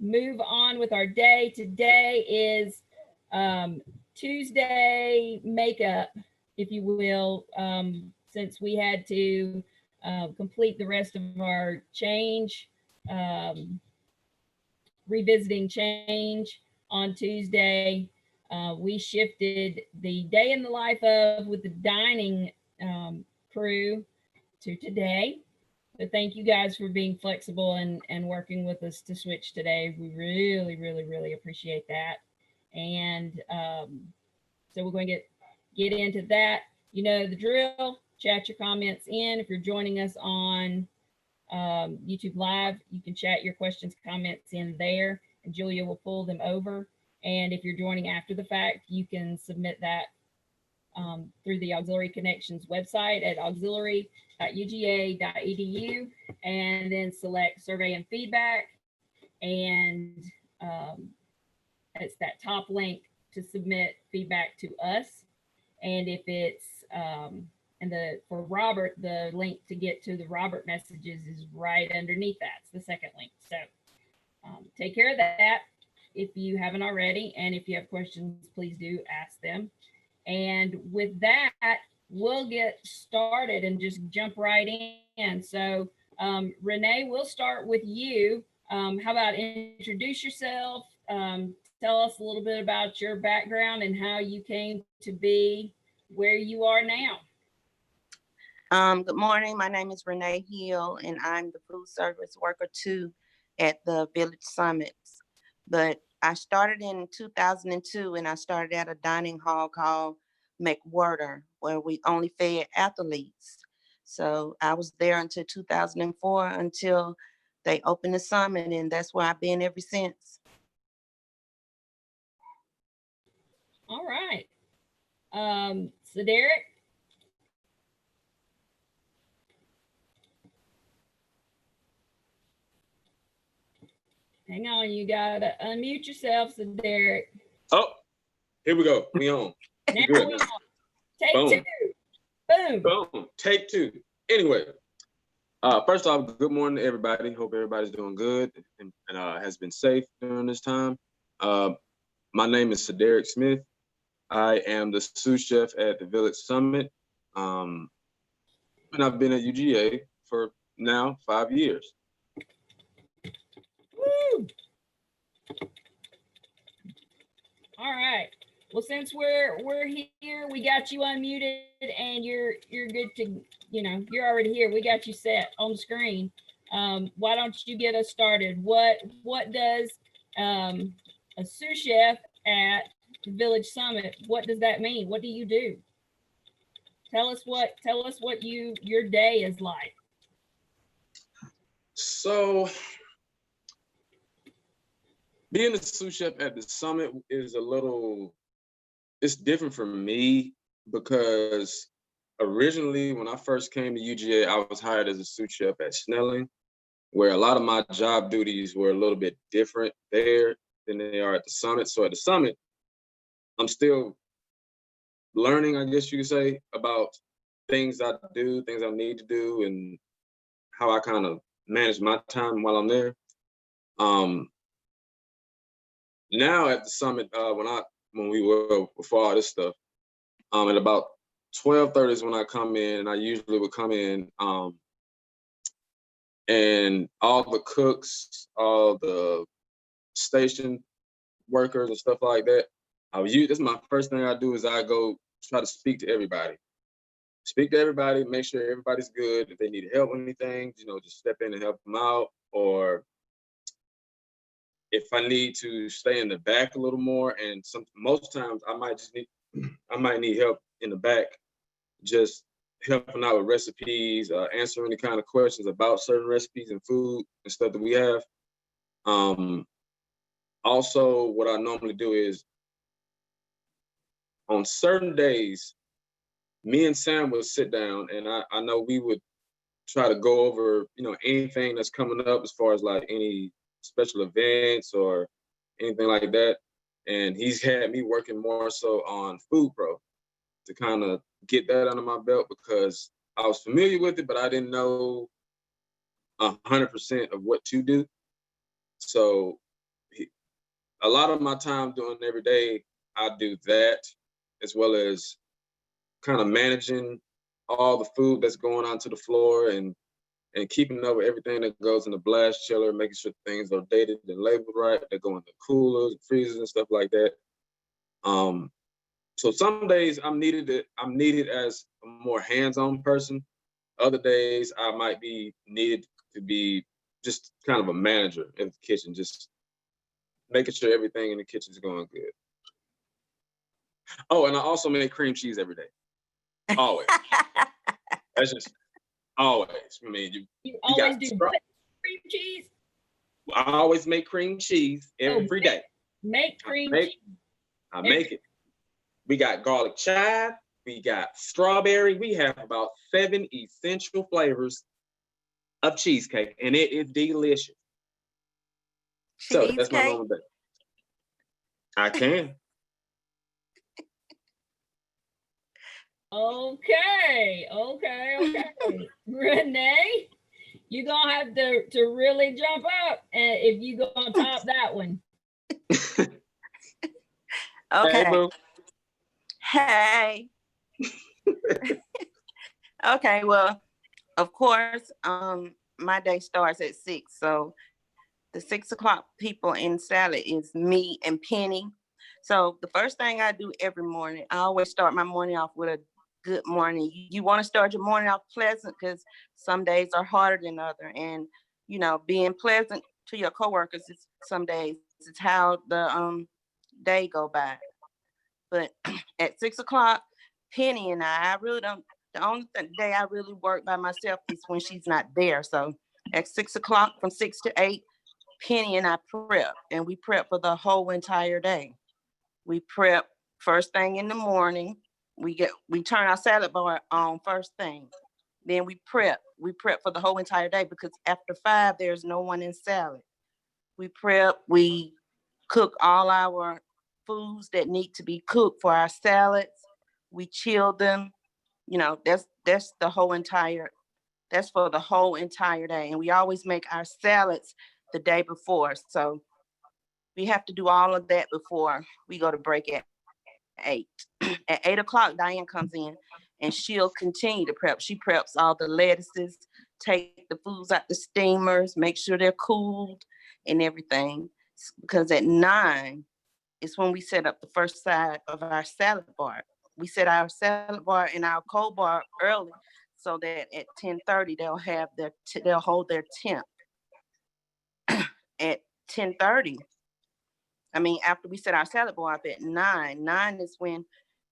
move on with our day. Today is Tuesday makeup, if you will, since we had to complete the rest of our change, revisiting change on Tuesday. We shifted the day in the life of with the dining crew to today. So thank you guys for being flexible and working with us to switch today. We really, really, really appreciate that. And so we're going to get into that. You know the drill. Chat your comments in. If you're joining us on YouTube Live, you can chat your questions, comments in there, and Julia will pull them over. And if you're joining after the fact, you can submit that through the Auxiliary Connections website at auxiliary.uga.edu, and then select survey and feedback. And it's that top link to submit feedback to us. And if it's and for Robert, the link to get to the Robert messages is right underneath that. It's the second link. So take care of that if you haven't already. And if you have questions, please do ask them. And with that, we'll get started and just jump right in. So Renee, we'll start with you. How about introduce yourself? Tell us a little bit about your background and how you came to be where you are now. Good morning. My name is Renee Hill, and I'm the food service worker 2 at the Village Summits. But I started in 2002, and I started at a dining hall called McWhirter, where we only fed athletes. So I was there until 2004, until they opened the Summit, and that's where I've been ever since. All right. So Derek? Hang on, you gotta unmute yourself, so Derek. Oh, here we go. We on. Now we on. Take Boom. 2. Boom. Boom. Take 2. Anyway, first off, good morning to everybody. Hope everybody's doing good and has been safe during this time. My name is Derek Smith. I am the sous chef at the Village Summit. And I've been at UGA for now 5 years. Woo! All right. Well, since we're here, we got you unmuted, and you're good to, you're already here. We got you set on the screen. Why don't you get us started? What does a sous chef at the Village Summit? What does that mean? What do you do? Tell us what your day is like. So, being a sous chef at the Summit is it's different for me because originally when I first came to UGA, I was hired as a sous chef at Snelling, where a lot of my job duties were a little bit different there than they are at the Summit. So at the Summit, I'm still learning, I guess you could say, about things I do, things I need to do, and how I kind of manage my time while I'm there. Now at the Summit, when we were before all this stuff, at about 12:30 is when I come in, and I usually would come in, and all the cooks, all the station workers and stuff like that, this is my first thing I do is I go try to speak to everybody. Speak to everybody, make sure everybody's good. If they need help with anything, just step in and help them out. Or if I need to stay in the back a little more, and most times I might need help in the back, just helping out with recipes, answering any kind of questions about certain recipes and food and stuff that we have. Also, what I normally do is on certain days, me and Sam would sit down, and I know we would try to go over, anything that's coming up as far as like any special events or anything like that. And he's had me working more so on Food Pro to kind of get that under my belt, because I was familiar with it, but I didn't know 100% of what to do. So a lot of my time doing every day, I do that, as well as kind of managing all the food that's going onto the floor and keeping up with everything that goes in the blast chiller, making sure things are dated and labeled right. They go in the coolers, freezers, and stuff like that. So some days I'm needed as a more hands-on person. Other days I might be needed to be just kind of a manager in the kitchen, just making sure everything in the kitchen is going good. Oh, and I also make cream cheese every day. Always. That's just always. I mean, you always do cream cheese? I always make cream cheese every day. Make cream cheese. I make it. We got garlic chive. We got strawberry. We have about 7 essential flavors of cheesecake, and it is delicious. So that's my normal day. I can. Okay. Renee, you're gonna have to really jump up if you go on top that one. Okay. Hey. Okay, well, of course, my day starts at 6. So the 6 o'clock people in salad is me and Penny. So the first thing I do every morning, I always start my morning off with a good morning. You want to start your morning off pleasant, because some days are harder than other. And, you know, being pleasant to your coworkers is some days it's how the day go by. But at 6 o'clock, Penny and I really don't, the only day I really work by myself is when she's not there. So at 6 o'clock, from 6 to 8, Penny and I prep, and we prep for the whole entire day. We prep first thing in the morning. We turn our salad bar on first thing. Then we prep for the whole entire day, because after 5, there's no one in salad. We prep, we cook all our foods that need to be cooked for our salads. We chill them. You know, that's the whole entire, that's for the whole entire day. And we always make our salads the day before. So we have to do all of that before we go to break at 8. At 8 o'clock, Diane comes in and she'll continue to prep. She preps all the lettuces, take the foods out the steamers, make sure they're cooled and everything. Because at 9 is when we set up the first side of our salad bar. We set our salad bar and our cold bar early, so that at 10:30 they'll hold their temp. At 10:30, after we set our salad bar up at 9 is when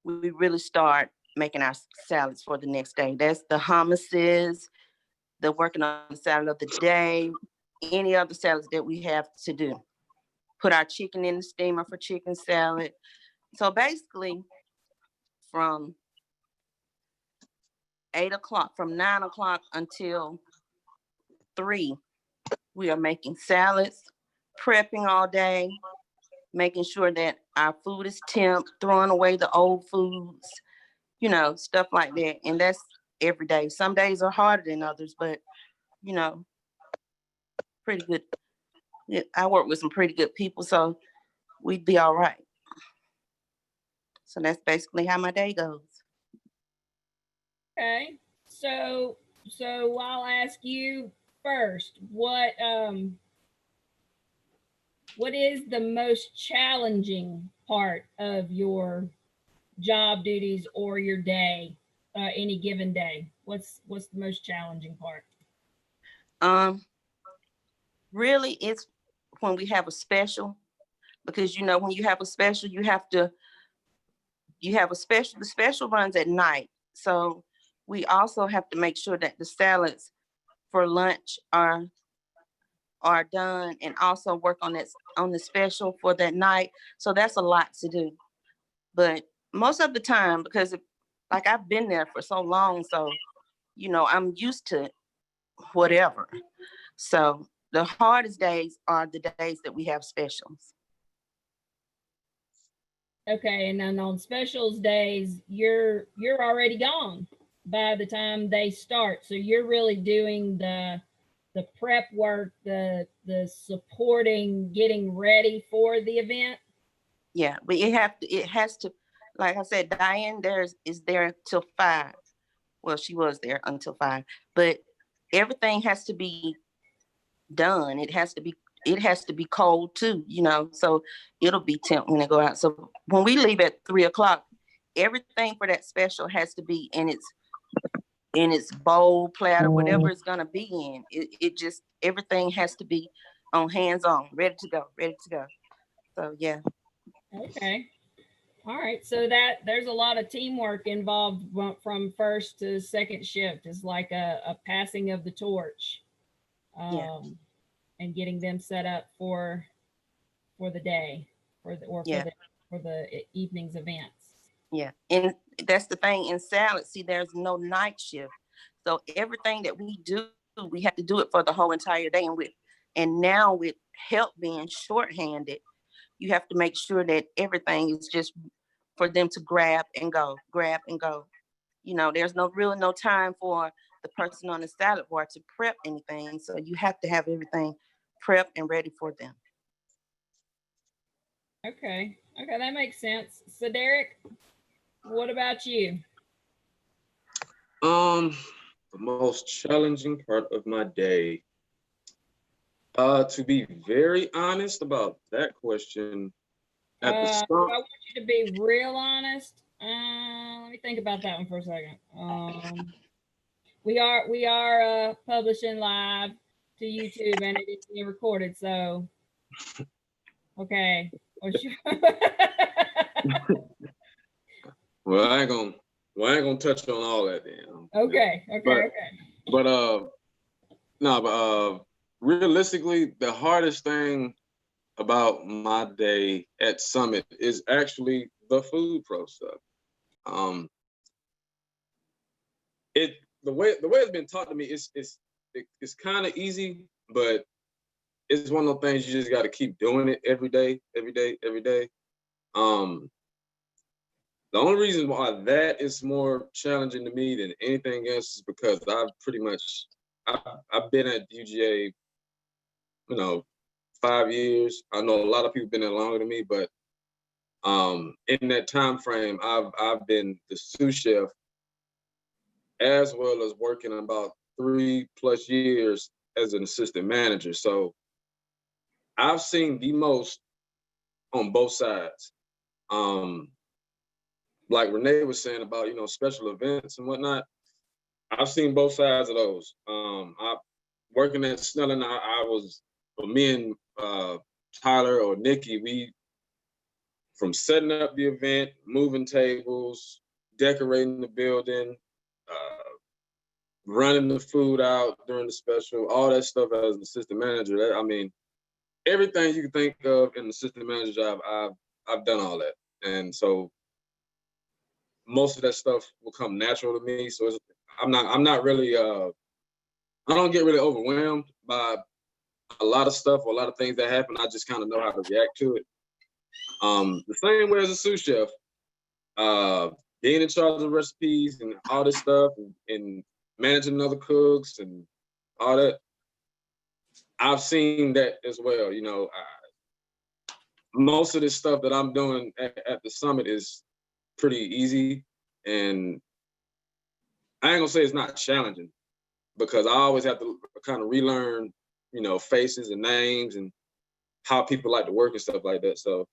we really start making our salads for the next day. That's the hummuses, the working on the salad of the day, any other salads that we have to do. Put our chicken in the steamer for chicken salad. So basically, from 8 o'clock, from 9 o'clock until 3, we are making salads, prepping all day, making sure that our food is temp, throwing away the old foods, you know, stuff like that. And that's every day. Some days are harder than others, but, you know, pretty good. I work with some pretty good people, so we'd be all right. So that's basically how my day goes. Okay. So I'll ask you first, what is the most challenging part of your job duties or your day, any given day? What's the most challenging part? Really, it's when we have a special, because, you know, when you have a special, the special runs at night. So we also have to make sure that the salads for lunch are done, and also work on the special for that night. So that's a lot to do. But most of the time, because I've been there for so long, so, you know, I'm used to whatever. So the hardest days are the days that we have specials. Okay, and then on specials days, you're already gone by the time they start. So you're really doing the the prep work, the supporting, getting ready for the event? Yeah, but it has to, like I said, Diane is there till 5. Well, she was there until 5, but everything has to be done. It has to be cold too, so it'll be temp when they go out. So when we leave at 3 o'clock, everything for that special has to be in its bowl, platter, whatever it's gonna be in. It just, everything has to be on hands on, ready to go, ready to go. So yeah. Okay. All right. So that there's a lot of teamwork involved from first to second shift. It's like a passing of the torch, Yeah. and getting them set up for the day, Yeah. for the evening's events. Yeah. And that's the thing in salad. See, there's no night shift. So everything that we do, we have to do it for the whole entire day. And now with help being shorthanded, you have to make sure that everything is just for them to grab and go, grab and go. There's no time for the person on the salad bar to prep anything. So you have to have everything prepped and ready for them. Okay. Okay, that makes sense. So Derek, what about you? The most challenging part of my day. To be very honest about that question, at the I start, want you to be real honest. Let me think about that one for a second. We are publishing live to YouTube, and it is being recorded. So, okay. well, I ain't gonna touch on all that then. Okay. But no, but realistically, the hardest thing about my day at Summit is actually the food pro stuff. It the way it's been taught to me it's kind of easy, but it's one of those things you just got to keep doing it every day, every day, every day. The only reason why that is more challenging to me than anything else is because I've been at UGA, 5 years. I know a lot of people been there longer than me, but in that time frame, I've been the sous chef as well as working about 3+ years as an assistant manager. So I've seen the most on both sides. Like Renee was saying about, special events and whatnot, I've seen both sides of those. I working at Snelling, me and Tyler or Nikki, we from setting up the event, moving tables, decorating the building, running the food out during the special, all that stuff as an assistant manager. Everything you can think of in the assistant manager job, I've done all that, and so most of that stuff will come natural to me. So I'm not really I don't get really overwhelmed by a lot of stuff or a lot of things that happen. I just kind of know how to react to it. The same way as a sous chef, being in charge of recipes and all this stuff, and managing other cooks and all that. I've seen that as well. Most of this stuff that I'm doing at the summit is pretty easy, and I ain't gonna say it's not challenging because I always have to kind of relearn, faces and names and how people like to work and stuff like that. So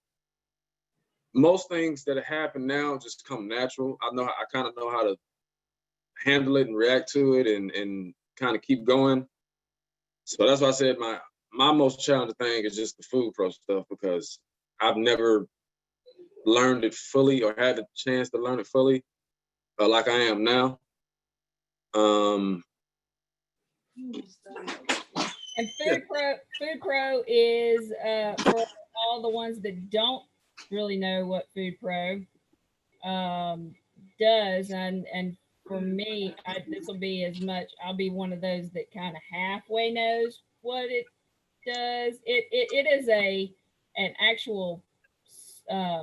most things that happen now just come natural. I kind of know how to handle it and react to it and kind of keep going. So that's why I said my most challenging thing is just the food pro stuff because I've never learned it fully or had the chance to learn it fully like I am now. And Food Pro is for all the ones that don't really know what Food Pro does, and for me, this will be as much. I'll be one of those that kind of halfway knows what it does. It is an actual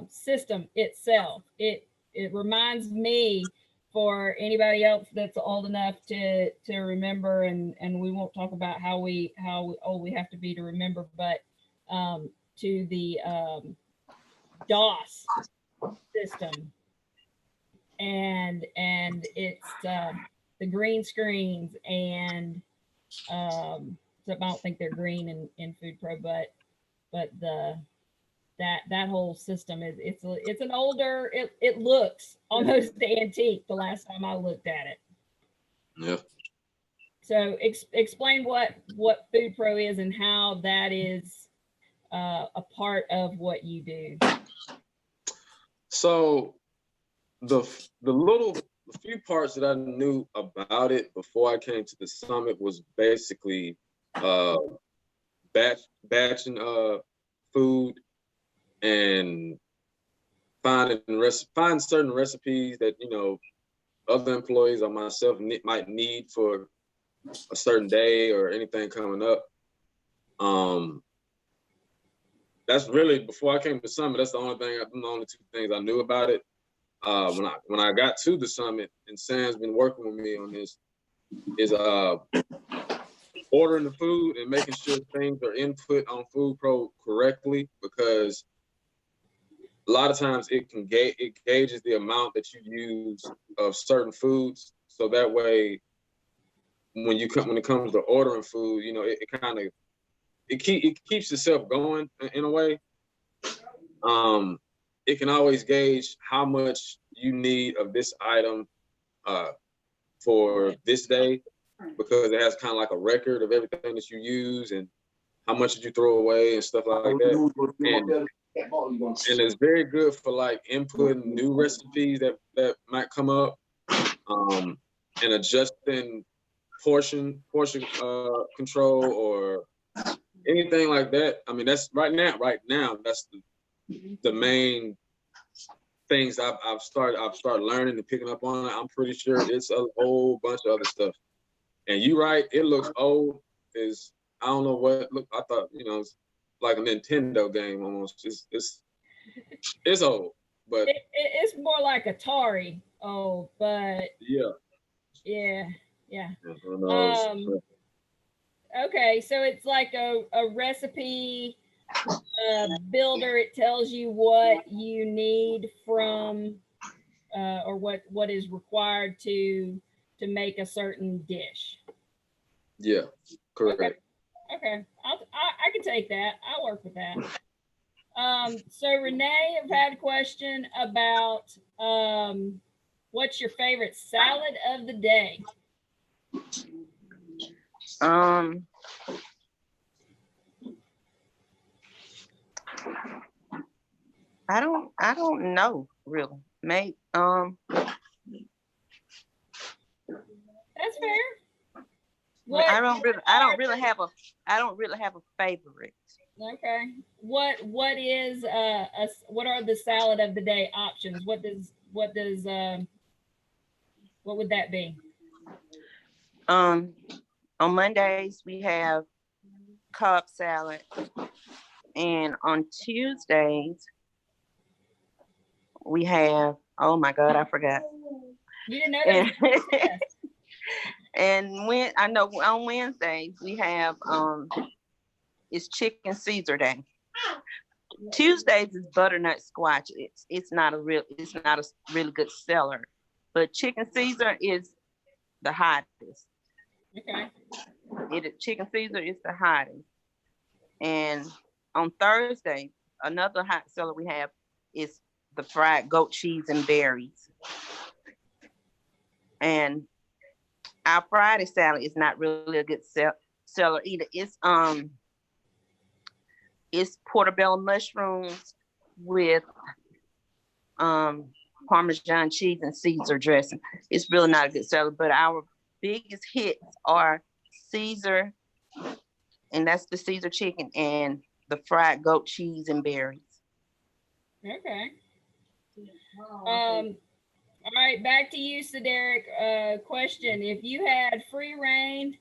system itself. It reminds me for anybody else that's old enough to remember, and we won't talk about how old we have to be to remember, but to the DOS system, and it's the green screens, and so I don't think they're green in Food Pro, but the that whole system is it's an older, it looks almost antique the last time I looked at it. Yeah. So explain what Food Pro is and how that is a part of what you do. So the few parts that I knew about it before I came to the summit was basically batching food and find certain recipes that other employees or myself might need for a certain day or anything coming up. That's really, before I came to Summit, that's the only two things I knew about it. When I got to the Summit, and Sam's been working with me on this, is ordering the food and making sure things are input on Food Pro correctly, because a lot of times it gauges the amount that you use of certain foods. So that way, when it comes to ordering food, it keeps itself going in a way. It can always gauge how much you need of this item for this day, because it has kind of like a record of everything that you use and how much did you throw away and stuff like that. And it's very good for like inputting new recipes that might come up, and adjusting portion control or anything like that. I mean, that's right now that's the main things I've started learning and picking up on. I'm pretty sure it's a whole bunch of other stuff. And you're right, it looks old. I don't know what look. I thought it's like a Nintendo game almost. It's old, but it's more like Atari old, but yeah. Okay, so it's like a recipe builder. It tells you what you need from or what is required to make a certain dish. Yeah, correct. Okay. I can take that. I'll work with that. So Renee, I've had a question about what's your favorite salad of the day? I don't know really. Maybe That's fair. I don't really have a favorite. Okay. What are the salad of the day options? What would that be? On Mondays we have Cobb salad, and on Tuesdays we have, oh my God, I forgot. You didn't know that? And when I know on Wednesdays we have it's chicken Caesar day. Tuesdays is butternut squash. It's not a really good seller, but chicken Caesar is the hottest. Okay. Chicken Caesar is the hottest. And on Thursday, another hot seller we have is the fried goat cheese and berries. And our Friday salad is not really a good seller either. It's portobello mushrooms with Parmesan cheese and Caesar dressing. It's really not a good seller, but our biggest hits are Caesar, and that's the Caesar chicken, and the fried goat cheese and berries. Okay. All right, back to you, Cedric. Question: if you had free reign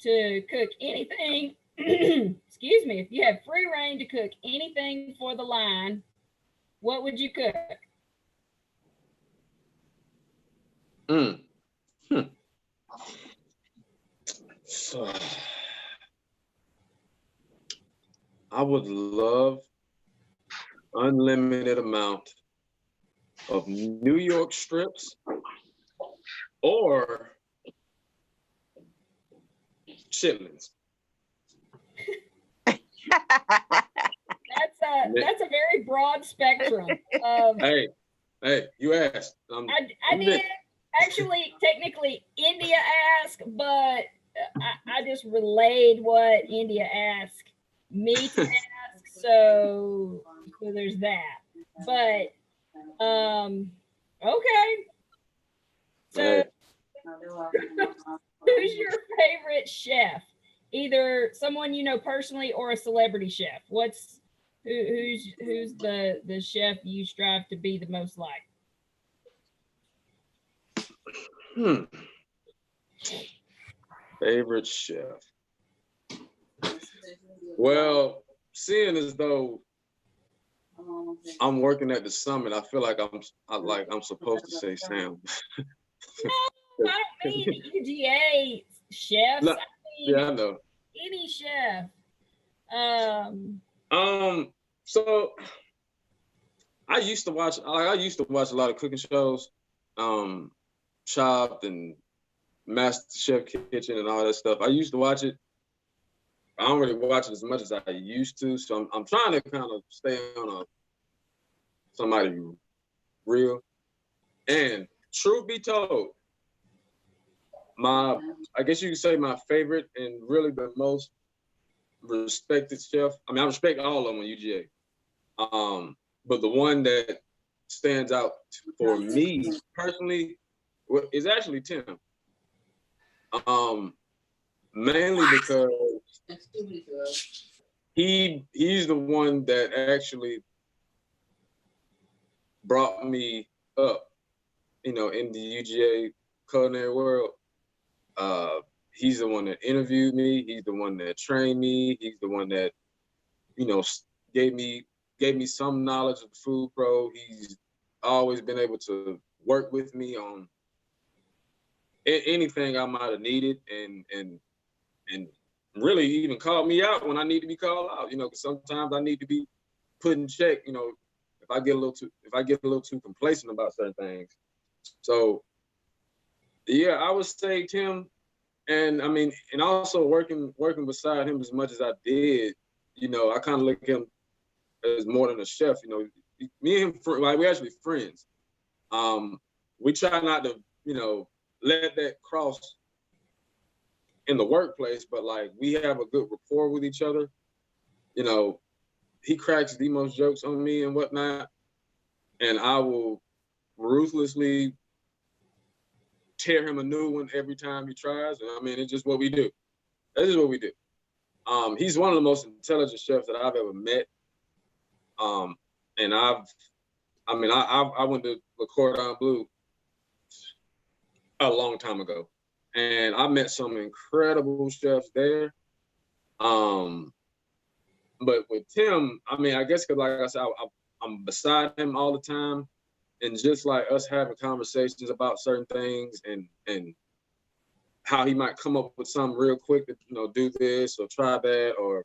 to cook anything, excuse me, if you had free reign to cook anything for the line, what would you cook? Mm. Hmm. So, I would love unlimited amount of New York strips or chitlins. That's a very broad spectrum. Of, Hey, you asked. I did actually technically India asked, but I just relayed what India asked me to ask. So there's that. But okay. So Hey, who's your favorite chef? Either someone you know personally or a celebrity chef. Who's the chef you strive to be the most like? hmm. Favorite chef. Well, seeing as though I'm working at the summit, I feel like I'm supposed to say Sam. No, I don't mean UGA chefs. No, I mean yeah, I know. any chef. Um, So I used to watch a lot of cooking shows, um, Chopped and Master Chef Kitchen and all that stuff. I used to watch it. I don't really watch it as much as I used to, so I'm trying to kind of stay on somebody real. And truth be told, I guess you could say my favorite and really the most respected chef. I mean, I respect all of them on UGA. But the one that stands out for me personally is actually Tim. Mainly because he's the one that actually brought me up, in the UGA culinary world. He's the one that interviewed me. He's the one that trained me. He's the one that, you know, gave me some knowledge of the food pro. He's always been able to work with me on anything I might have needed, and really even called me out when I need to be called out. Because sometimes I need to be put in check. If I get a little too complacent about certain things. So yeah, I would say Tim. And I mean, and also working beside him as much as I did, I kind of look at him as more than a chef. Me and him, like, we're actually friends. We try not to, let that cross in the workplace, but like we have a good rapport with each other. He cracks the most jokes on me and whatnot, and I will ruthlessly tear him a new one every time he tries. And I mean, it's just what we do. That's just what we do. He's one of the most intelligent chefs that I've ever met. And I went to Le Cordon Bleu a long time ago, and I met some incredible chefs there. But with Tim, I mean, I guess because, like I said, I'm beside him all the time, and just like us having conversations about certain things, and how he might come up with something real quick to, do this or try that, or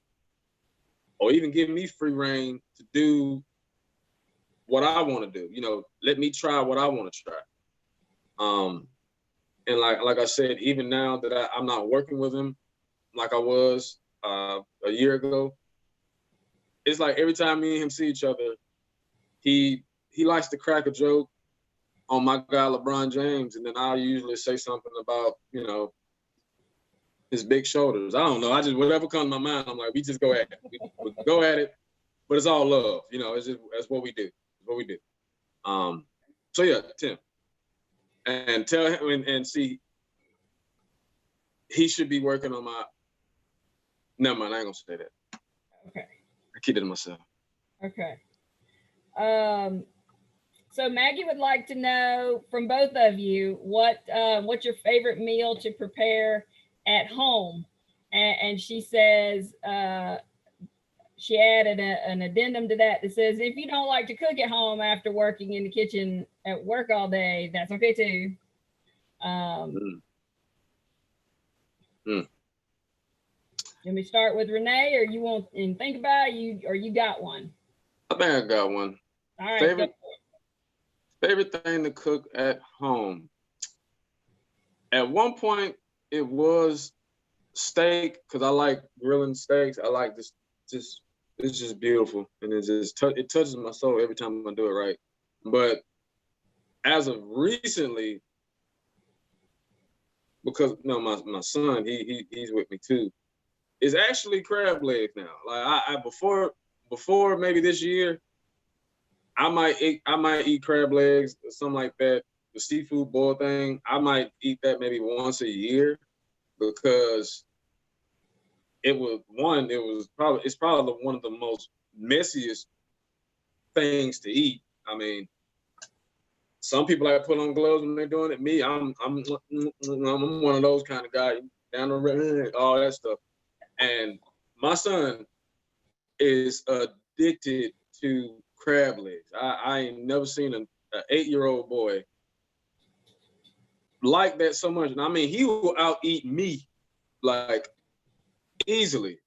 even give me free reign to do what I want to do. Let me try what I want to try. And like I said, even now that I'm not working with him like I was a year ago, it's like every time me and him see each other, he likes to crack a joke on my guy LeBron James, and then I'll usually say something about, his big shoulders. I don't know. I just, whatever comes to my mind, I'm like, we just go at it. We go at it, but it's all love. It's just, that's what we do. It's what we do. So yeah, Tim. And tell him and see, he should be working on my. Never mind, I ain't gonna say that. okay. I keep it to myself. Okay. So Maggie would like to know from both of you what's your favorite meal to prepare at home, and she says she added an addendum to that says if you don't like to cook at home after working in the kitchen at work all day, that's okay too. Um, Mm. Mm. Let me start with Renee, or you want and think about it, or you got one? I think I got one. All right. Favorite thing to cook at home. At one point, it was steak because I like grilling steaks. I like just it's just beautiful, and it touches my soul every time I do it right. But as of recently, because no, my son he's with me too. It's actually crab legs now. Like I before maybe this year, I might eat crab legs or something like that. The seafood boil thing, I might eat that maybe once a year because it's probably one of the most messiest things to eat. I mean, some people like put on gloves when they're doing it. Me, I'm one of those kind of guys down the road, all that stuff. And my son is addicted to crab legs. I ain't never seen an 8-year-old boy like that so much. And I mean, he will out eat me like easily.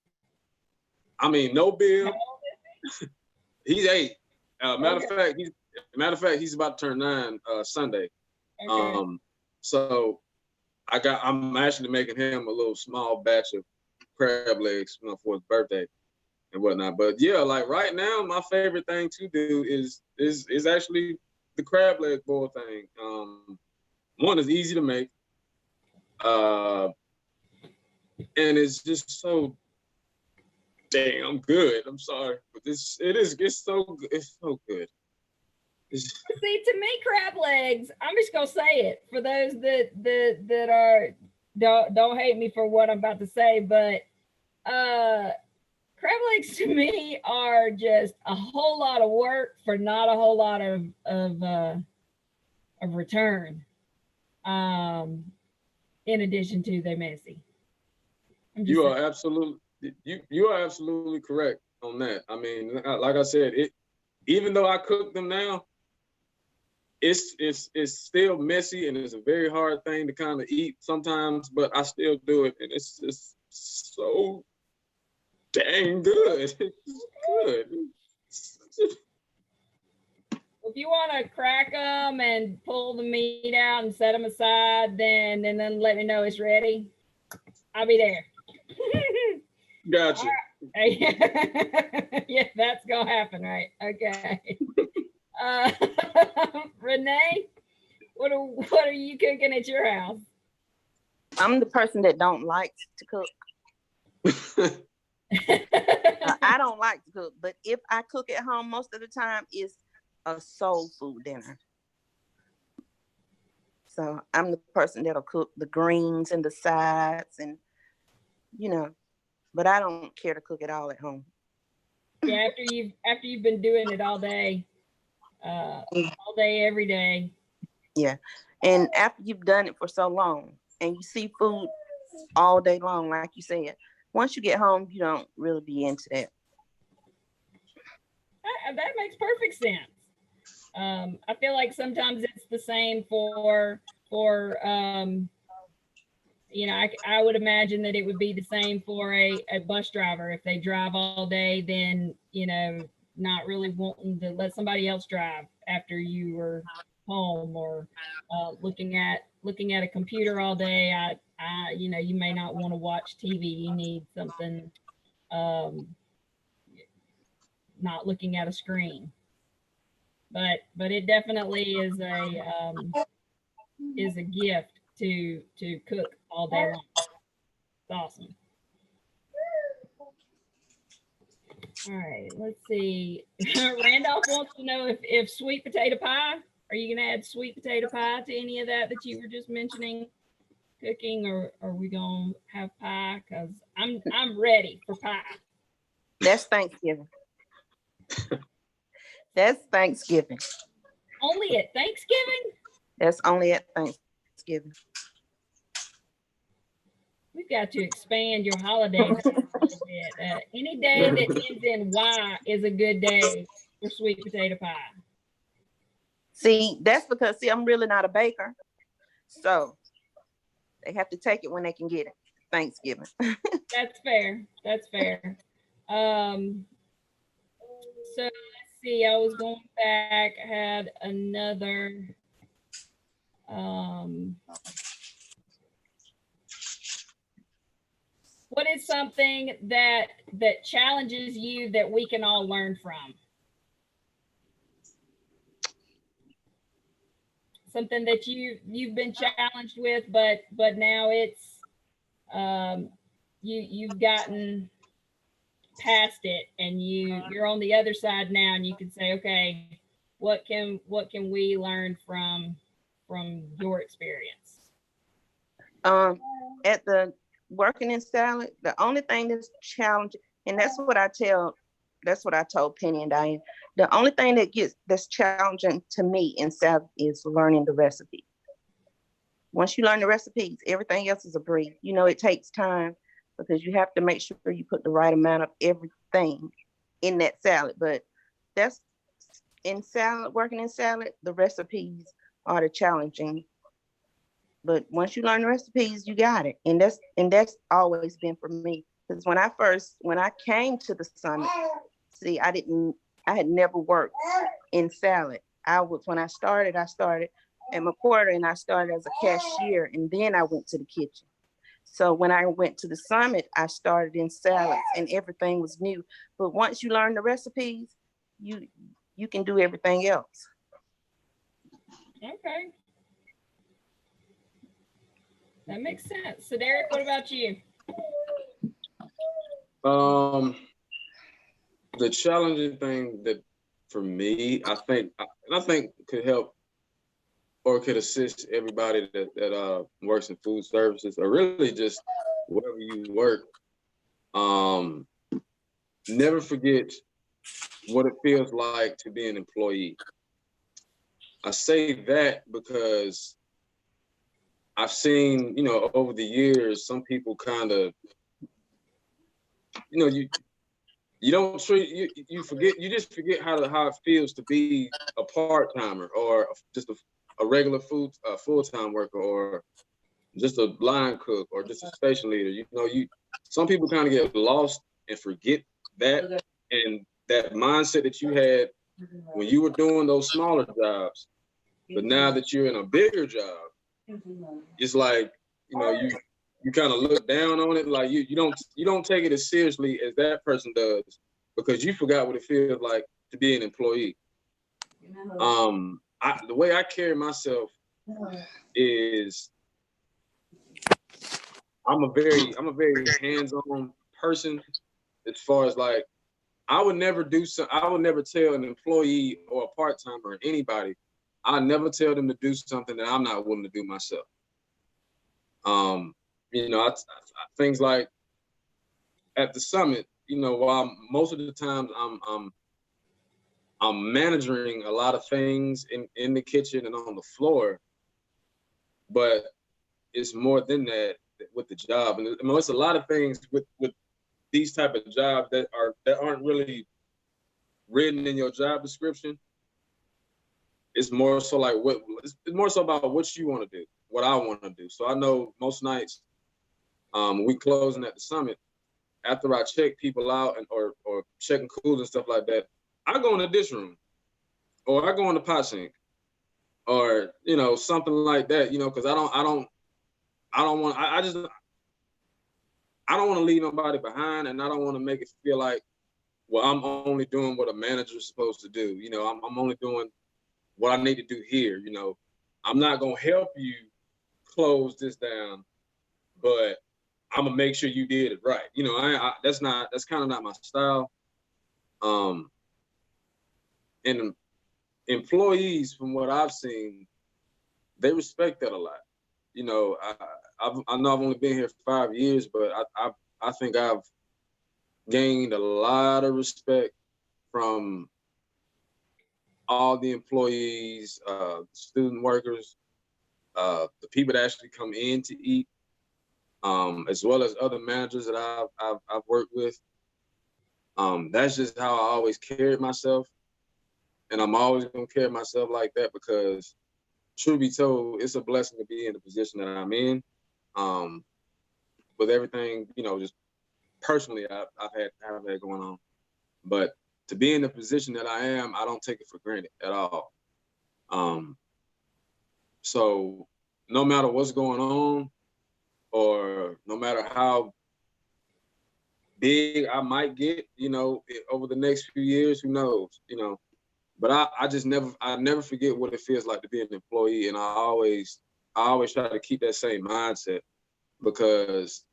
I mean, no bill. He's 8. Matter of fact, he's about to turn 9 Sunday. Okay. So I'm actually making him a little small batch of crab legs, for his birthday and whatnot. But yeah, like right now, my favorite thing to do is actually the crab leg boil thing. One is easy to make, and it's just so damn good. I'm sorry, but it's so good. See, to me, crab legs. I'm just gonna say it for those that are don't hate me for what I'm about to say, but crab legs to me are just a whole lot of work for not a whole lot of return. In addition to they're messy. You are absolutely correct on that. I mean, like I said, even though I cook them now, it's still messy and it's a very hard thing to kind of eat sometimes, but I still do it, and it's just so dang good. It's good. If you want to crack them and pull the meat out and set them aside, then let me know it's ready. I'll be there. Gotcha. Right. Yeah, that's gonna happen, right? Okay. Renee, what are you cooking at your house? I'm the person that don't like to cook. I don't like to cook, but if I cook at home, most of the time it's a soul food dinner. So I'm the person that'll cook the greens and the sides, and but I don't care to cook it all at home. Yeah, after you've been doing it all day, every day. Yeah, and after you've done it for so long, and you see food all day long, like you said, once you get home, you don't really be into that. That makes perfect sense. I feel like sometimes it's the same for I would imagine that it would be the same for a bus driver. If they drive all day, then not really wanting to let somebody else drive after you were home, or looking at a computer all day. You may not want to watch TV. You need something, not looking at a screen. But it definitely is a gift to cook all day long. It's awesome. All right, let's see. Randolph wants to know if sweet potato pie. Are you gonna add sweet potato pie to any of that you were just mentioning cooking, or are we gonna have pie? Because I'm ready for pie. That's Thanksgiving. That's Thanksgiving. Only at Thanksgiving? That's only at Thanksgiving. We've got to expand your holidays a little bit. Any day that ends in Y is a good day for sweet potato pie. See, that's because I'm really not a baker. So They have to take it when they can get it. Thanksgiving. That's fair. That's fair. So let's see. I was going back. I had another. Um, what is something that challenges you that we can all learn from? Something that you've been challenged with, but now it's you've gotten past it, and you're on the other side now, and you can say, okay, what can we learn from your experience? At the working in salad, the only thing that's challenging, and that's what I told Penny and Diane. The only thing that's challenging to me in salad is learning the recipe. Once you learn the recipes, everything else is a breeze. You know, it takes time because you have to make sure you put the right amount of everything in that salad. But that's in salad, working in salad, the recipes are the challenging. But once you learn the recipes, you got it. And that's always been for me. Because when I came to the summit, see, I had never worked in salad. When I started at McQuarter, and I started as a cashier, and then I went to the kitchen. So when I went to the summit, I started in salads, and everything was new. But once you learn the recipes, you can do everything else. Okay, that makes sense. So Derek, what about you? The challenging thing that for me, I think could help or could assist everybody that works in food services, or really just wherever you work. Never forget what it feels like to be an employee. I say that because I've seen, over the years, some people kind of, you don't treat you just forget how it feels to be a part-timer, or just a regular full-time worker, or just a line cook, or just a station leader. Some people kind of get lost and forget that, and that mindset that you had when you were doing those smaller jobs. But now that you're in a bigger job, it's like, you kind of look down on it, like you don't take it as seriously as that person does, because you forgot what it feels like to be an employee. The way I carry myself is I'm a very hands-on person, as far as like I would never tell an employee or a part-timer or anybody, I never tell them to do something that I'm not willing to do myself. Things like at the summit, while most of the times I'm managing a lot of things in the kitchen and on the floor, but it's more than that with the job. And it's a lot of things with these type of jobs that aren't really written in your job description. It's more so like it's more so about what you want to do, what I want to do. So I know most nights, we closing at the summit, after I check people out or checking coolers and stuff like that, I go in the dish room, or I go in the pot sink, or something like that. Because I don't want to leave nobody behind, and I don't want to make it feel like, well, I'm only doing what a manager's supposed to do. I'm only doing what I need to do here. I'm not gonna help you close this down, but I'm gonna make sure you did it right. That's kind of not my style. And employees, from what I've seen, they respect that a lot. I know I've only been here 5 years, but I think I've gained a lot of respect from all the employees, student workers, the people that actually come in to eat, as well as other managers that I've worked with. That's just how I always carried myself, and I'm always gonna carry myself like that, because truth be told, it's a blessing to be in the position that I'm in. with everything, you know, just personally I've had going on. But to be in the position that I am, I don't take it for granted at all. So no matter what's going on, or no matter how big I might get, you know, over the next few years, who knows, you know. But I never forget what it feels like to be an employee, and I always try to keep that same mindset, because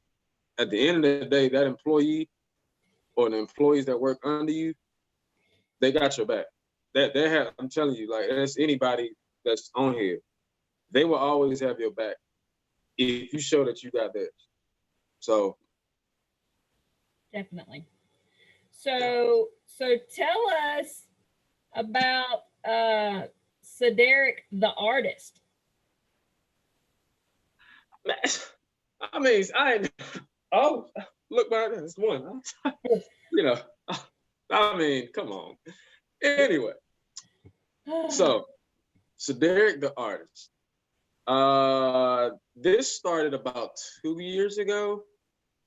at the end of the day, that employee or the employees that work under you, they got your back. I'm telling you, like, there's anybody that's on here, they will always have your back if you show that you got theirs. So Definitely. So tell us about Cedric the artist. I mean, oh, look, man, that's one. You know, I mean, come on. Anyway, so Derek the artist. This started about 2 years ago.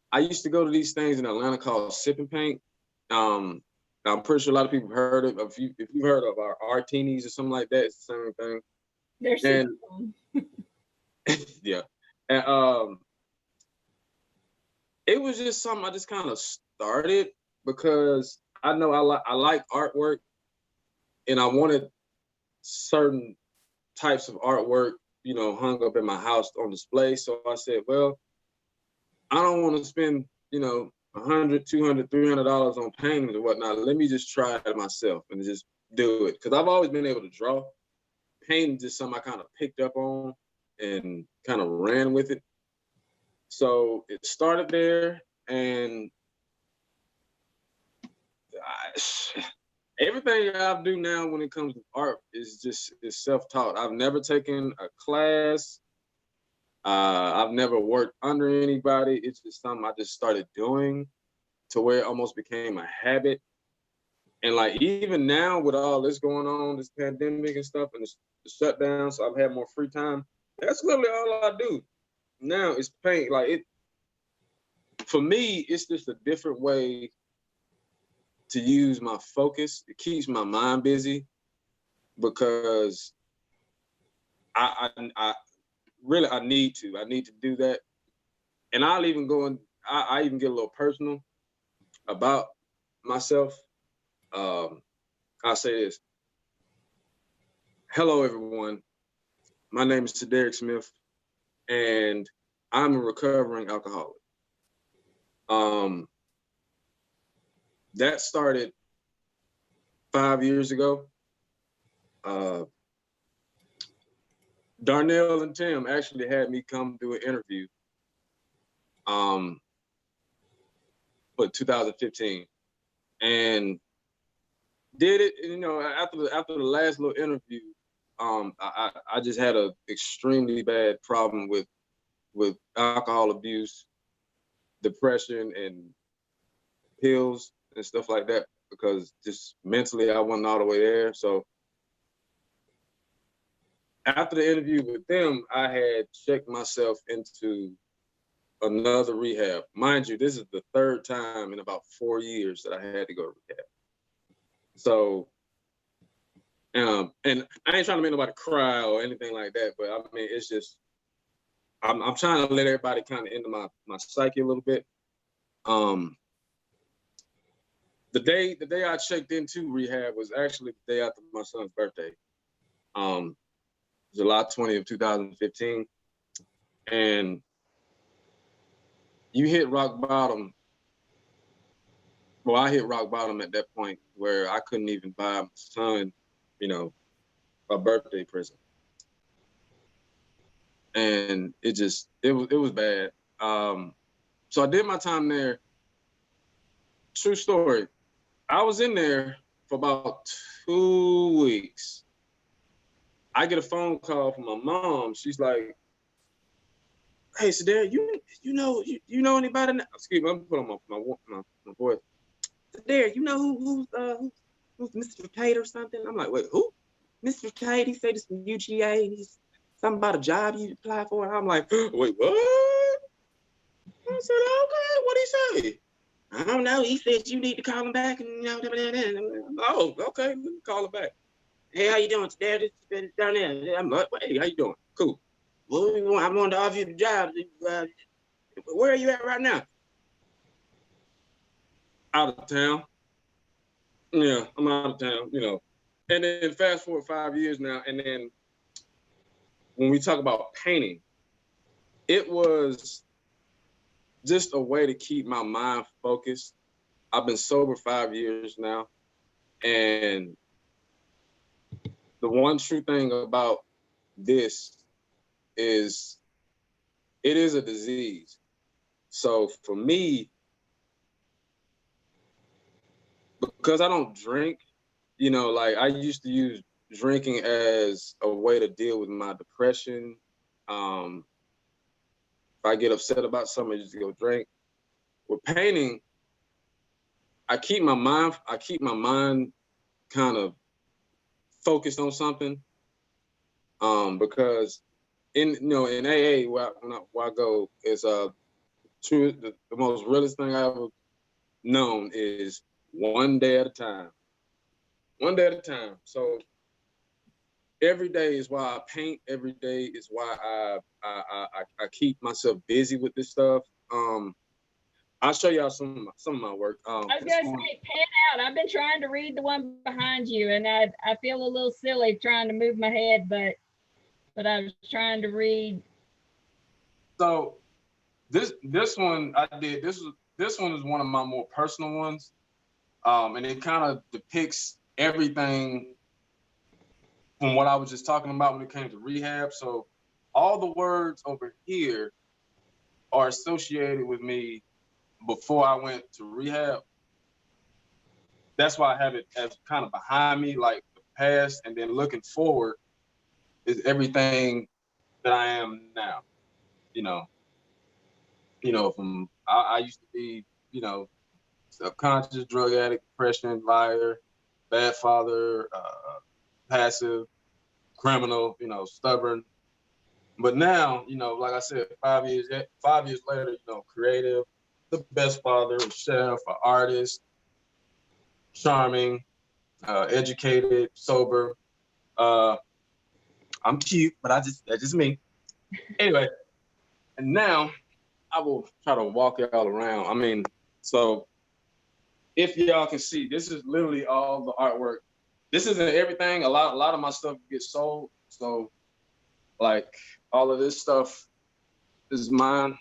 I used to go to these things in Atlanta called Sip and Paint. I'm pretty sure a lot of people heard of. If you've heard of our Artinis or something like that, it's the same thing. They're super fun. Yeah, and it was just something I just kind of started because I know I like artwork, and I wanted certain types of artwork, you know, hung up in my house on display. So I said, well, I don't want to spend, you know, $100, $200, $300 on paintings or whatnot. Let me just try it myself and just do it. Because I've always been able to draw. Painting just something I kind of picked up on and kind of ran with it. So it started there, and everything I do now when it comes to art is self-taught. I've never taken a class. I've never worked under anybody. It's just something I just started doing to where it almost became a habit. And like even now with all this going on, this pandemic and stuff, and the shutdown, so I've had more free time. That's literally all I do now is paint. Like it, for me, it's just a different way to use my focus. It keeps my mind busy because I really I need to do that. And I'll even go and I even get a little personal about myself. I'll say this. Hello, everyone. My name is Cedric Smith, and I'm a recovering alcoholic. That started 5 years ago. Darnell and Tim actually had me come do an interview for 2015, and did it. You know, after the last little interview, I just had a extremely bad problem with alcohol abuse, depression, and pills and stuff like that, because just mentally I wasn't all the way there. So after the interview with them, I had checked myself into another rehab. Mind you, this is the third time in about 4 years that I had to go to rehab. So, and I ain't trying to make nobody cry or anything like that, but I mean, it's just, I'm trying to let everybody kind of into my psyche a little bit. The day I checked into rehab was actually the day after my son's birthday, July 20th, 2015. And you hit rock bottom. Well, I hit rock bottom at that point where I couldn't even buy my son, you know, a birthday present. And it was bad. So I did my time there. True story. I was in there for about 2 weeks. I get a phone call from my mom. She's like, "Hey, Sadar, you know anybody?" Excuse me, I'm putting on my voice. Sadar, you know who's Mr. Tate or something? I'm like, wait, who? Mr. Tate? He said it's from UGA. He's something about a job you apply for. I'm like, wait, what? I said, okay, what'd he say? I don't know. He said you need to call him back and oh, okay, let me call him back. Hey, how you doing? Dad, it's down there. I'm like, hey, how you doing? Cool. Well, I wanted to offer you the job. Where are you at right now? Out of town. Yeah, I'm out of town, And then fast forward 5 years now, and then when we talk about painting, it was just a way to keep my mind focused. I've been sober 5 years now, and the one true thing about this is it is a disease. So for me, because I don't drink, like I used to use drinking as a way to deal with my depression. If I get upset about something, I just go drink. With painting, I keep my mind kind of focused on something. Because in AA where I go is true the most realest thing I ever known is one day at a time. One day at a time. So every day is why I paint. Every day is why I keep myself busy with this stuff. I'll show y'all some of my work. I was gonna say, pan out. I've been trying to read the one behind you, and I feel a little silly trying to move my head, but I was trying to read. So this one I did. This one is one of my more personal ones, and it kind of depicts everything from what I was just talking about when it came to rehab. So all the words over here are associated with me before I went to rehab. That's why I have it as kind of behind me, like the past, and then looking forward is everything that I am now. From I used to be, subconscious, drug addict, depression, liar, bad father, passive, criminal, stubborn. But now, like I said, 5 years later, creative, the best father, a chef, an artist, charming, educated, sober. I'm cute, but that's just me. Anyway, and now I will try to walk y'all around. I mean, so if y'all can see, this is literally all the artwork. This isn't everything. A lot of my stuff gets sold. So like all of this stuff is mine.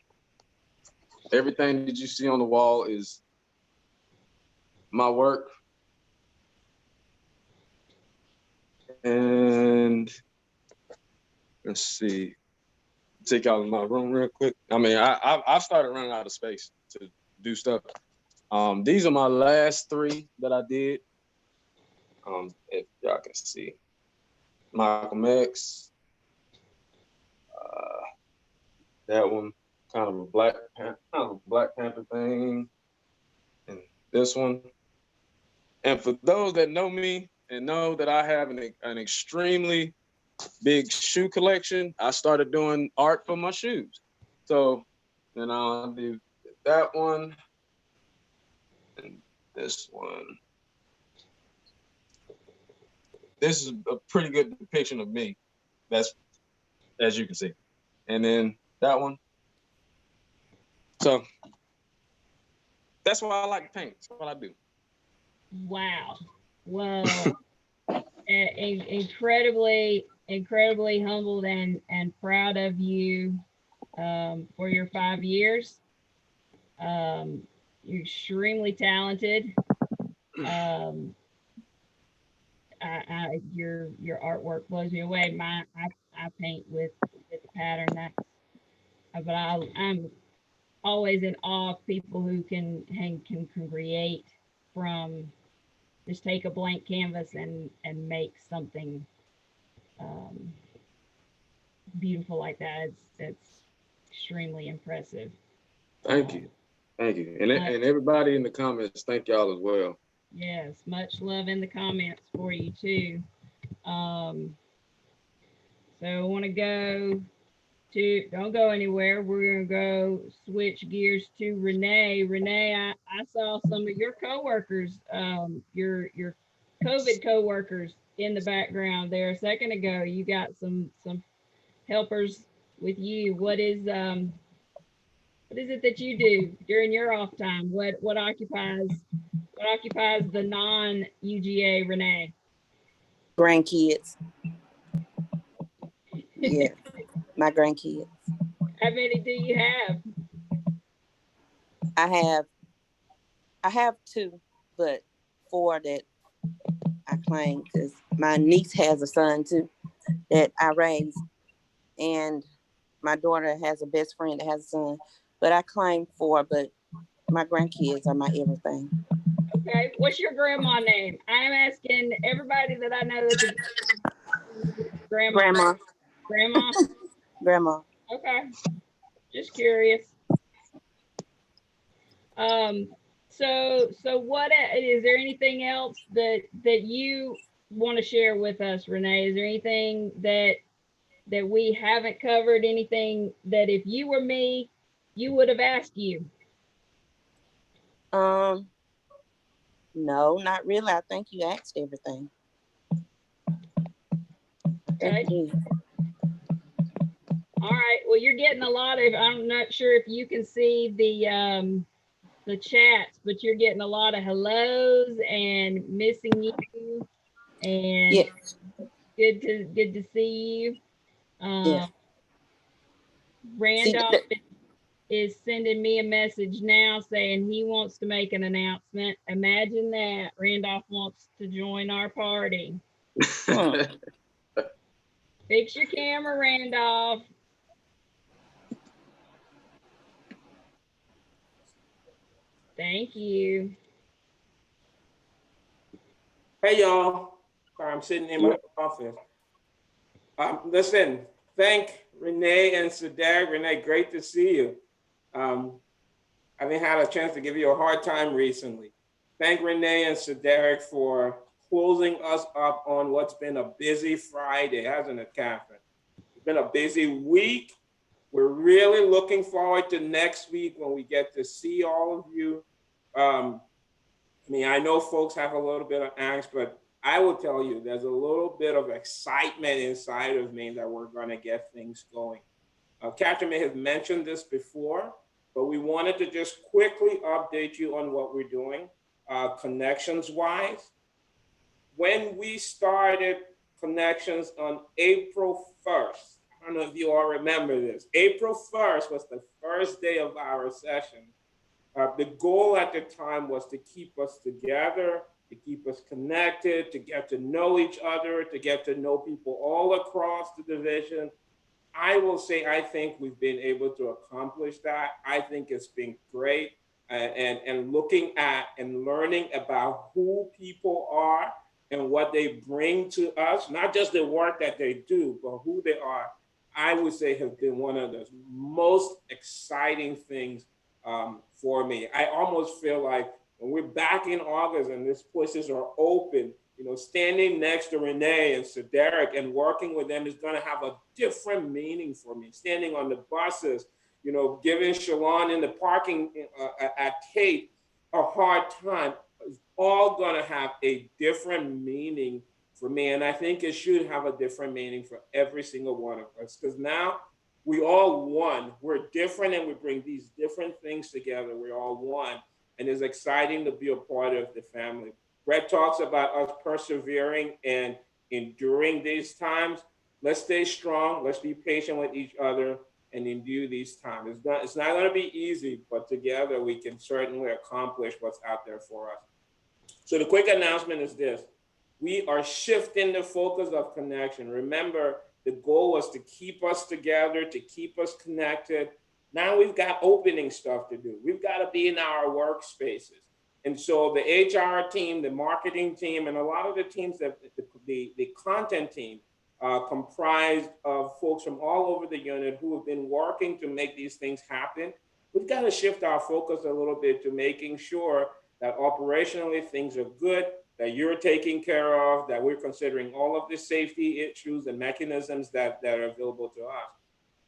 Everything that you see on the wall is my work. And let's see, take y'all in my room real quick. I mean, I started running out of space to do stuff. These are my last three that I did. If y'all can see, Malcolm X, that one, kind of a Black Panther thing, and this one. And for those that know me and know that I have an extremely big shoe collection, I started doing art for my shoes. So, I'll do that one and this one. This is a pretty good depiction of me. That's, as you can see. And then that one. So that's why I like to paint. That's what I do. Wow. Well, incredibly humbled and proud of you for your 5 years. You're extremely talented. Your artwork blows me away. I paint with the pattern. But I'm always in awe of people who can create from just take a blank canvas and make something beautiful like that. It's extremely impressive. Thank you. And everybody in the comments, thank y'all as well. Yes, much love in the comments for you too. So I want to go don't go anywhere. We're gonna go switch gears to Renee. Renee, I saw some of your coworkers, your COVID coworkers in the background there a second ago. You got some helpers with you. What is it that you do during your off time? What occupies the non UGA Renee? Grandkids. Yeah, my grandkids. How many do you have? I have I have two, but four that I claim because my niece has a son too that I raised, and my daughter has a best friend that has a son. But I claim four, but my grandkids are my everything. Okay, what's your grandma name? I'm asking everybody that I know that's a grandma. Grandma, Grandma? grandma. Okay, just curious. Um, so what is there anything else that you want to share with us, Renee? Is there anything that we haven't covered? Anything that if you were me, you would have asked you? Um, no, not really. I think you asked everything. Okay. Thank you. All right. Well, you're getting a lot of. I'm not sure if you can see the chats, but you're getting a lot of hellos and missing you, and Yeah, good to see you. yeah. See, Randolph is sending me a message now saying he wants to make an announcement. Imagine that. Randolph wants to join our party. hmm. Fix your camera, Randolph. Thank you. Hey y'all, sorry, I'm sitting in my office. Listen, thank Renee and Sadek. Renee, great to see you. Um, I haven't had a chance to give you a hard time recently. Thank Renee and Sadek for closing us up on what's been a busy Friday, hasn't it, Catherine? It's been a busy week. We're really looking forward to next week when we get to see all of you. Um, I mean, I know folks have a little bit of angst, but I will tell you, there's a little bit of excitement inside of me that we're going to get things going. Catherine may have mentioned this before, but we wanted to just quickly update you on what we're doing connections wise. When we started connections on April 1st, I don't know if you all remember this, April 1st was the first day of our session. The goal at the time was to keep us together, to keep us connected, to get to know each other, to get to know people all across the division. I will say, I think we've been able to accomplish that. I think it's been great. And looking at and learning about who people are and what they bring to us, not just the work that they do, but who they are, I would say have been one of the most exciting things for me. I almost feel like when we're back in August and these places are open, you know, standing next to Renee and Cedric and working with them is going to have a different meaning for me. Standing on the buses, you know, giving Shalon in the parking at Kate a hard time is all going to have a different meaning for me. And I think it should have a different meaning for every single one of us, because now we all one. We're different and we bring these different things together. We're all one. And it's exciting to be a part of the family. Brett talks about us persevering and enduring these times. Let's stay strong. Let's be patient with each other and endure these times. It's not going to be easy, but together we can certainly accomplish what's out there for us. So the quick announcement is this. We are shifting the focus of connection. Remember, the goal was to keep us together, to keep us connected. Now we've got opening stuff to do. We've got to be in our workspaces. And so the HR team, the marketing team, and a lot of the teams, that the content team, comprised of folks from all over the unit who have been working to make these things happen. We've got to shift our focus a little bit to making sure that operationally things are good, that you're taking care of, that we're considering all of the safety issues and mechanisms that are available to us.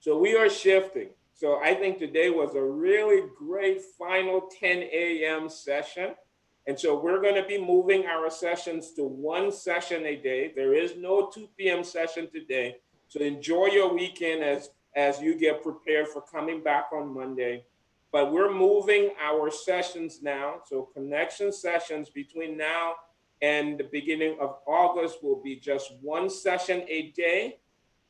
So we are shifting. So I think today was a really great final 10 a.m. session. And so we're going to be moving our sessions to one session a day. There is no 2 p.m. session today. So enjoy your weekend as you get prepared for coming back on Monday. But we're moving our sessions now. So connection sessions between now and the beginning of August will be just one session a day,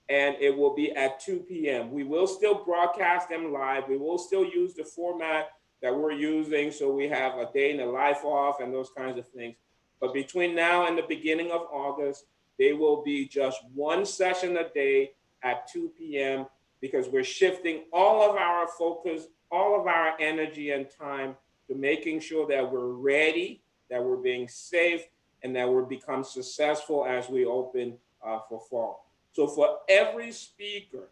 and it will be at 2 p.m. We will still broadcast them live. We will still use the format that we're using. So we have a day in the life off and those kinds of things. But between now and the beginning of August, they will be just one session a day at 2 p.m. because we're shifting all of our focus, all of our energy and time to making sure that we're ready, that we're being safe, and that we're become successful as we open for fall. So for every speaker,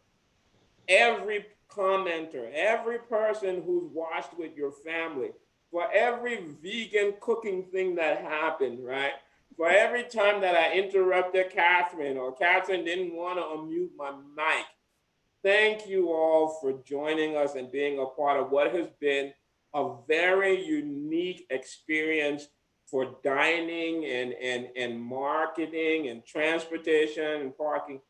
every commenter, every person who's watched with your family, for every vegan cooking thing that happened, right? For every time that I interrupted Catherine or Catherine didn't want to unmute my mic, thank you all for joining us and being a part of what has been a very unique experience for dining and marketing and transportation and parking.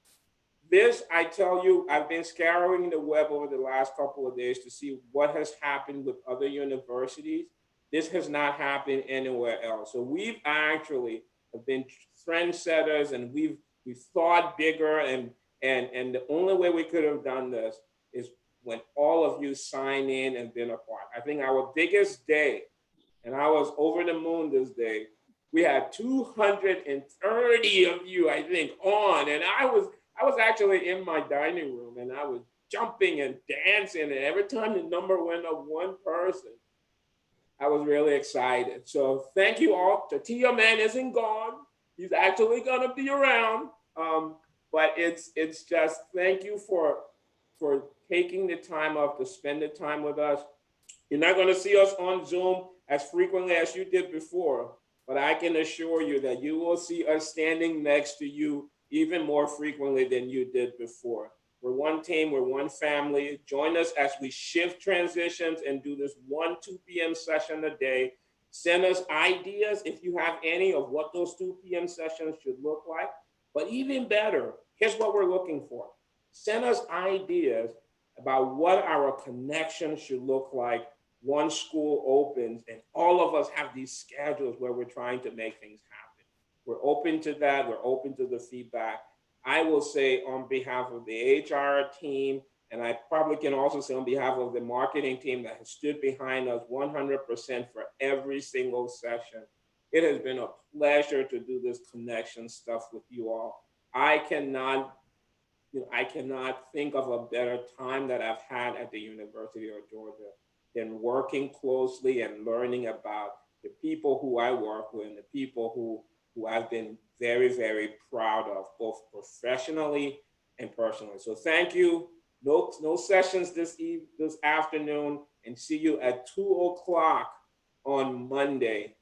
This, I tell you, I've been scouring the web over the last couple of days to see what has happened with other universities. This has not happened anywhere else. So we've actually have been trendsetters, and we've thought bigger, and the only way we could have done this is when all of you sign in and been a part. I think our biggest day, and I was over the moon this day, we had 230 of you, I think, on, and I was actually in my dining room, and I was jumping and dancing, and every time the number went up one person, I was really excited. So thank you all. Tortilla Man isn't gone. He's actually gonna be around. But it's just thank you for taking the time off to spend the time with us. You're not gonna see us on Zoom as frequently as you did before, but I can assure you that you will see us standing next to you even more frequently than you did before. We're one team, we're one family. Join us as we shift transitions and do this 2 p.m. session a day. Send us ideas if you have any of what those 2 p.m. sessions should look like. But even better, here's what we're looking for. Send us ideas about what our connection should look like once school opens and all of us have these schedules where we're trying to make things happen. We're open to that. We're open to the feedback. I will say on behalf of the HR team, and I probably can also say on behalf of the marketing team that has stood behind us 100% for every single session, it has been a pleasure to do this connection stuff with you all. I cannot think of a better time that I've had at the University of Georgia than working closely and learning about the people who I work with and the people who I've been very, very proud of, both professionally and personally. So thank you. No sessions this afternoon, and see you at 2:00 on Monday.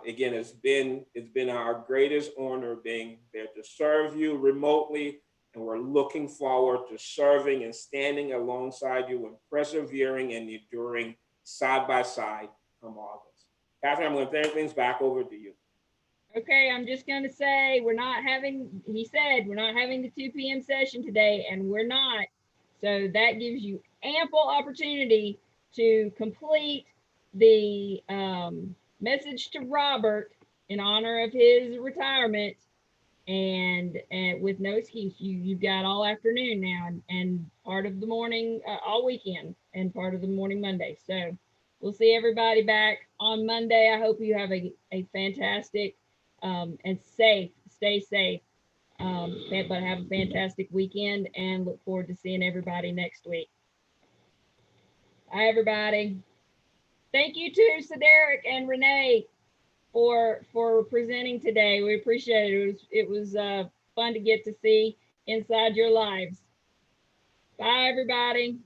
Again, it's been our greatest honor being there to serve you remotely, and we're looking forward to serving and standing alongside you and persevering and enduring side by side come August. Catherine, I'm going to turn things back over to you. Okay, I'm just going to say he said we're not having the 2 p.m. session today, and we're not. So that gives you ample opportunity to complete the message to Robert in honor of his retirement, and with no excuse. You've got all afternoon now, and part of the morning, all weekend, and part of the morning Monday. So we'll see everybody back on Monday. I hope you have a fantastic and stay safe, but have a fantastic weekend, and look forward to seeing everybody next week. Bye, everybody. Thank you to Cedric and Renee for presenting today. We appreciate it. It was fun to get to see inside your lives. Bye, everybody.